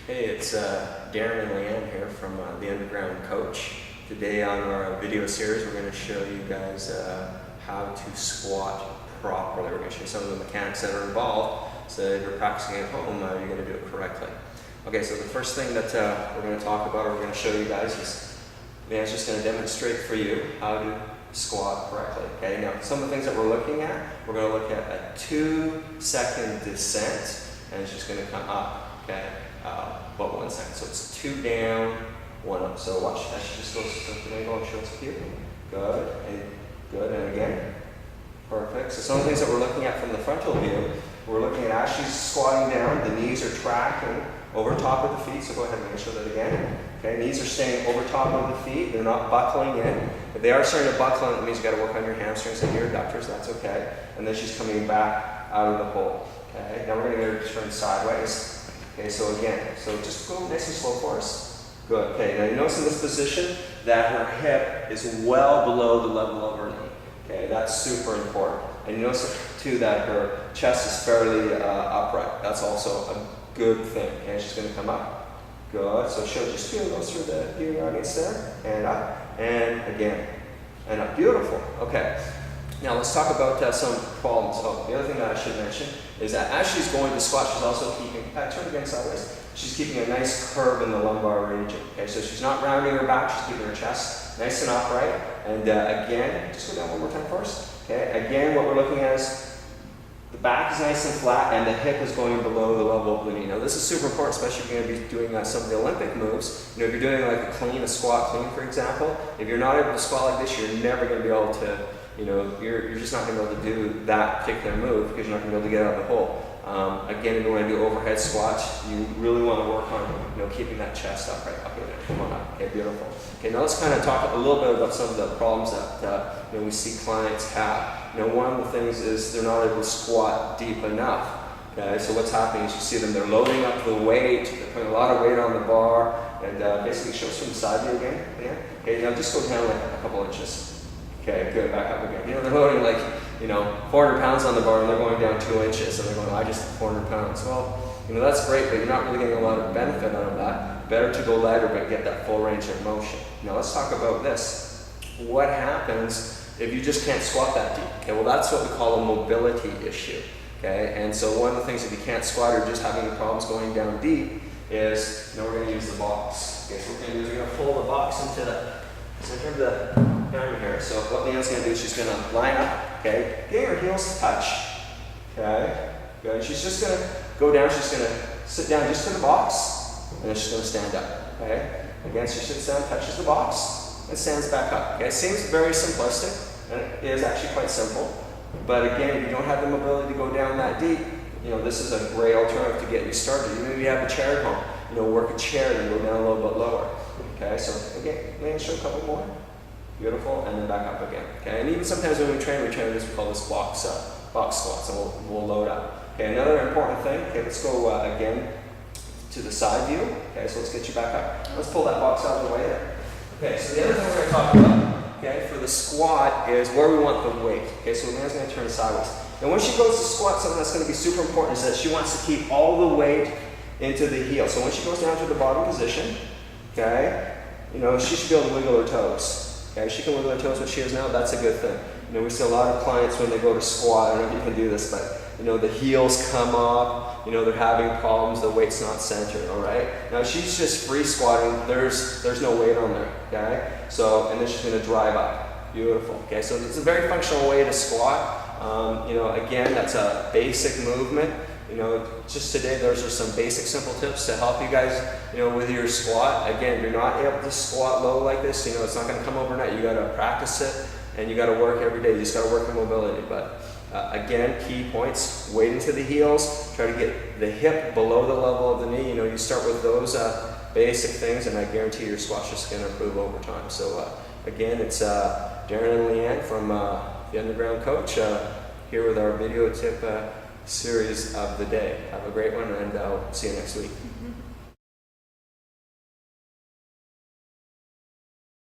Hey, it's Darren and Leanne here from The Underground Coach. Today on our video series we're going to show you guys how to squat properly. We're going to show you some of the mechanics that are involved so that if you're practicing at home, you're going to do it correctly. Okay, so the first thing that we're going to talk about, or we're going to show you guys, is Leanne's just going to demonstrate for you how to squat correctly. Okay, now some of the things that we're looking at, we're going to look at a 2-second descent, and it's just going to come up. Okay. About 1 second. So it's 2 down, 1 up. So watch, that she just goes to the angle and shows it to you. Good, and again. Perfect. So some of the things that we're looking at from the frontal view, we're looking at as she's squatting down, the knees are tracking over top of the feet. So go ahead and show that again. Okay, knees are staying over top of the feet. They're not buckling in. If they are starting to buckle in, that means you got to work on your hamstrings and your adductors. That's okay. And then she's coming back out of the hole. Okay, now we're going to get her to turn sideways. Okay, so again, just go nice and slow for us. Good. Okay, now you notice in this position that her hip is well below the level of her knee. Okay, that's super important. And you notice too that her chest is fairly upright. That's also a good thing. Okay, she's going to come up. Good. So she'll just feel those through the viewing audience there, and up, and again, and up. Beautiful. Okay. Now let's talk about some problems. Oh, the other thing that I should mention is that as she's going to squat, she's also keeping, turn again sideways, she's keeping a nice curve in the lumbar region. Okay, so she's not rounding her back, she's keeping her chest nice and upright. And again, just go down one more time first. Okay, again, what we're looking at is the back is nice and flat and the hip is going below the level of the knee. Now this is super important, especially if you're going to be doing some of the Olympic moves. You know, if you're doing like a squat clean, for example, if you're not able to squat like this, you're never going to be able to, you're just not going to be able to do that particular move because you're not going to be able to get out of the hole. Again, if you want to do overhead squats, you really want to work on, keeping that chest upright. Okay, come on up. Okay, beautiful. Okay, now let's kind of talk a little bit about some of the problems that we see clients have. One of the things is they're not able to squat deep enough. Okay, so what's happening is you see them, they're loading up the weight, they're putting a lot of weight on the bar, and basically shows from the side view again. Yeah. Okay, now just go down like a couple inches. Okay, good, back up again. They're loading like, 400 pounds on the bar and they're going down 2 inches and they're going, I just have 400 pounds. Well, that's great, but you're not really getting a lot of benefit out of that. Better to go lighter but get that full range of motion. Now let's talk about this. What happens if you just can't squat that deep? Okay, well that's what we call a mobility issue. Okay, and so one of the things if you can't squat or just having problems going down deep is, we're going to use the box. Okay, so what we're going to do is we're going to pull the box into the center of the here. So what Leanne's going to do is she's going to line up, okay, get her heels touch, okay, good. She's just going to go down, she's going to sit down just to the box, and then she's going to stand up, okay. Again, she sits down, touches the box, and stands back up, okay. It seems very simplistic, and it is actually quite simple, but again, if you don't have the mobility to go down that deep, this is a great alternative to get you started. Even if you have a chair at home, work a chair and go down a little bit lower, okay. So again, Leanne, show a couple more. Beautiful, and then back up again. Okay, and even sometimes when we train this, we call this box squats, and we'll load up. Okay, another important thing. Okay, let's go again to the side view. Okay, so let's get you back up. Let's pull that box out of the way there. Okay, so the other thing we're going to talk about, okay, for the squat is where we want the weight. Okay, so Leanne's going to turn sideways. And when she goes to squat, something that's going to be super important is that she wants to keep all the weight into the heel. So when she goes down to the bottom position, okay, she should be able to wiggle her toes. Okay, she can wiggle her toes, what she is now, that's a good thing. We see a lot of clients when they go to squat, I don't know if you can do this, but the heels come up, they're having problems, the weight's not centered, all right? Now she's just free squatting, there's no weight on there, okay? So, and then she's gonna drive up, beautiful, okay? So it's a very functional way to squat. Again, that's a basic movement. Just today, those are some basic simple tips to help you guys, with your squat. Again, you're not able to squat low like this, it's not going to come overnight. You got to practice it and you got to work every day. You just got to work on mobility. But again, key points, weight into the heels, try to get the hip below the level of the knee. You start with those basic things and I guarantee your squat's just going to improve over time. So again, it's Darren and Leanne from The Underground Coach here with our video tip series of the day. Have a great one, and I'll see you next week.